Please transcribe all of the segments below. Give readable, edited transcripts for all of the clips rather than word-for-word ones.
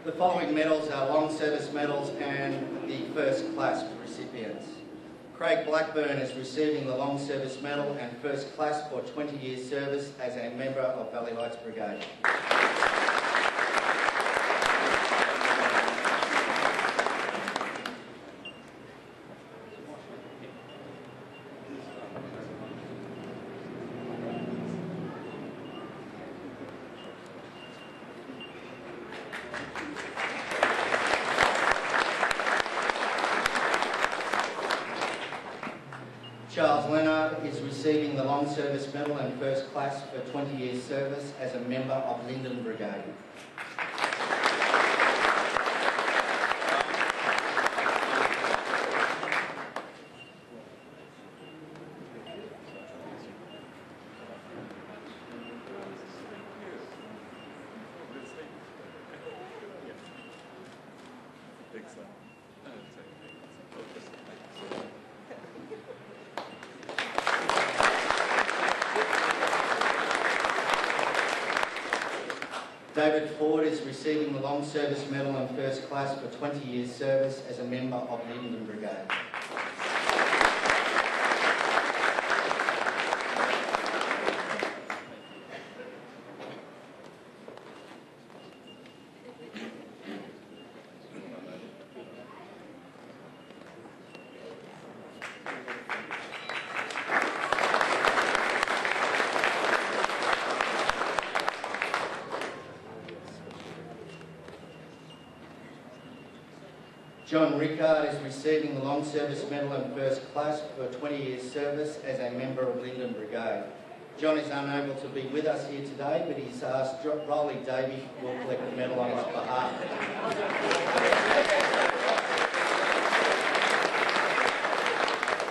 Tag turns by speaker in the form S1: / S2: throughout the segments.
S1: The following medals are long service medals and the first Clasp recipients. Craig Blackburn is receiving the long service medal and first Clasp for 20 years service as a member of Valley Heights Brigade. Charles Leonard is receiving the Long Service Medal and First Class for 20 years service as a member of Lyndon Brigade. David Ford is receiving the Long Service Medal and First Class for 20 years service as a member of Lyndon Brigade. John Rickard is receiving the Long Service Medal and First Class for 20 years service as a member of Lyndon Brigade. John is unable to be with us here today, but he's asked Rolly Davey will collect the medal on his behalf.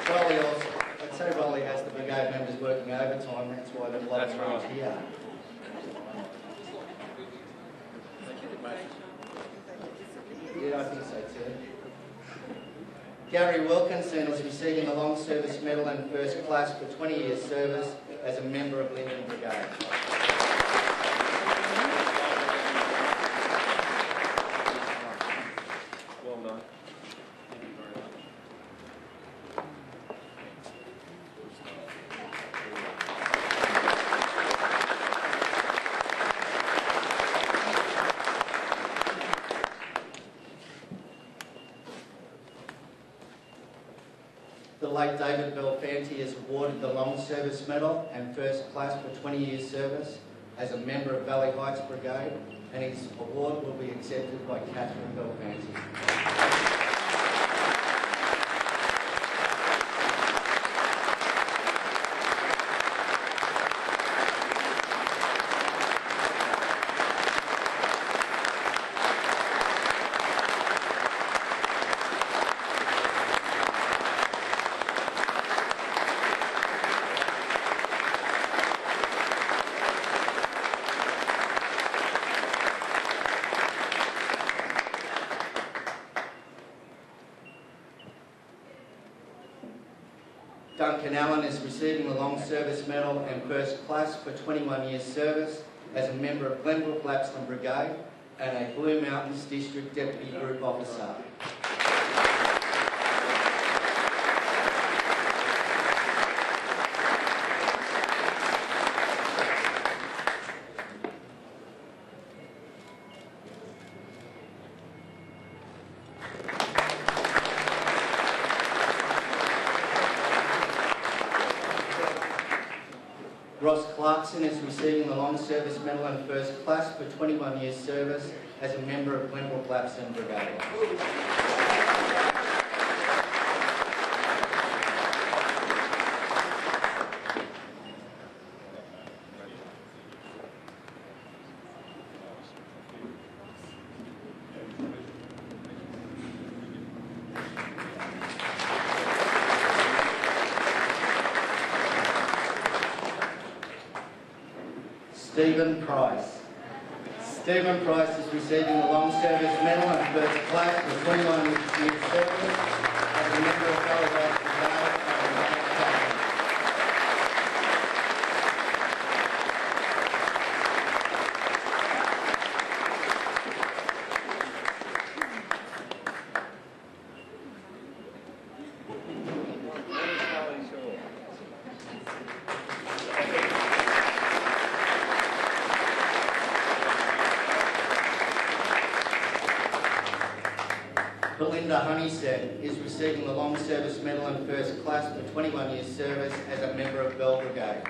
S1: Rolly also, I'd say Rolly has the brigade members working overtime, that's why there's a lot of runs here. Yeah, I think so too. Gary Wilkinson is receiving the Long Service Medal and First Class for 20 years service as a member of Lyndon Brigade.
S2: Well done.
S1: The late David Belfanti is awarded the Long Service Medal and First Class for 20 years service as a member of Valley Heights Brigade, and his award will be accepted by Catherine Belfanti. Duncan Allen is receiving the Long Service Medal and First Class for 21 years service as a member of Glenbrook Lapston Brigade and a Blue Mountains District Deputy Group Officer. Ross Clarkson is receiving the Long Service Medal and First Class for 21 years service as a member of Glenbrook Lapston Brigade. Stephen Price. Stephen Price is receiving the Long Service Medal and First Class for 21 years service as a member of Valley Heights Brigade. Belinda Honeysett is receiving the Long Service Medal and First Class for 21 years service as a member of Bell Brigade.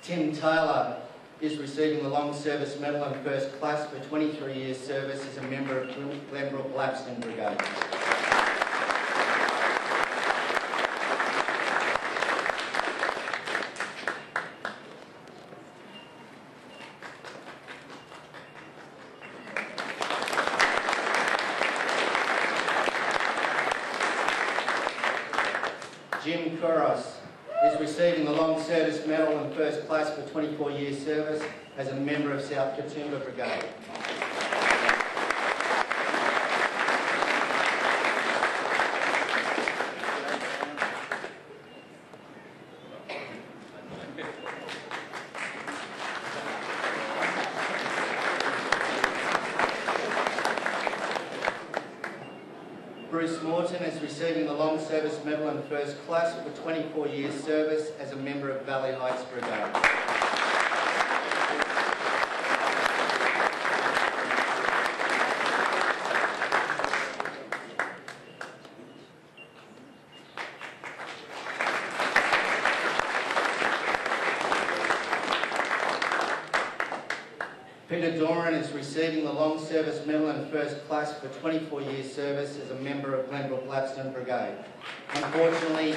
S1: Tim Taylor is receiving the Long Service Medal and First Class for 23 years service as a member of Glenbrook-Lapston Brigade. Jim Kouros is receiving the Long Service Medal and First Class for 24 years service as a member of South Katoomba Brigade. Bruce Morton is receiving the Long Service Medal and First Class for 24 years service as a member of Valley Heights Brigade. Peter Doran is receiving the Long Service Medal and First Class for 24 years service as a member of Glenbrook-Lapston Brigade. Unfortunately,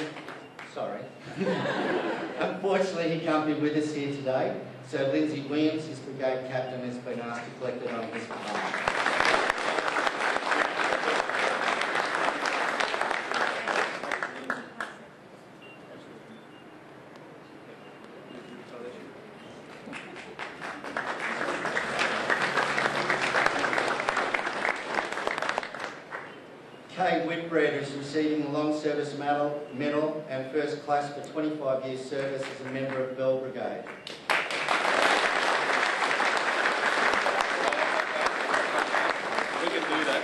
S1: he can't be with us here today, so Lindsay Williams, his brigade captain, has been asked to collect it on his behalf. Kay Whitbread is receiving the Long Service Medal and First Class for 25 years service as a member of Bell Brigade.
S2: We can do that.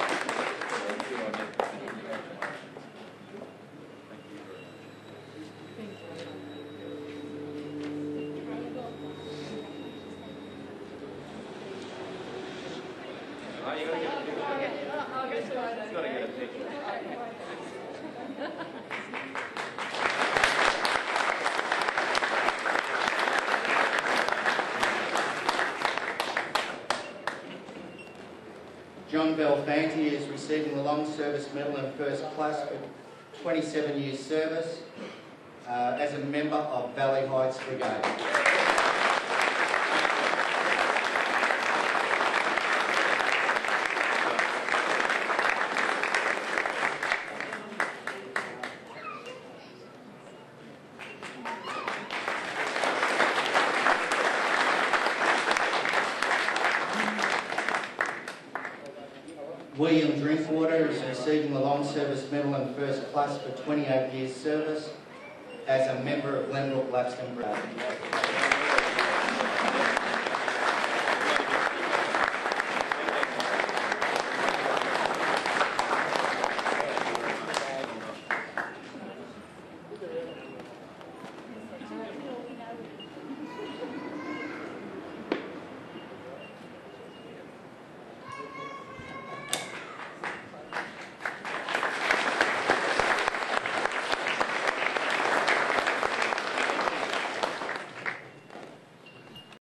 S1: John Belfanti is receiving the Long Service Medal and First Class for 27 years service as a member of Valley Heights Brigade. William Drinkwater is receiving the Long Service Medal and First Class for 28 years service as a member of Glenbrook-Lapston Brigade.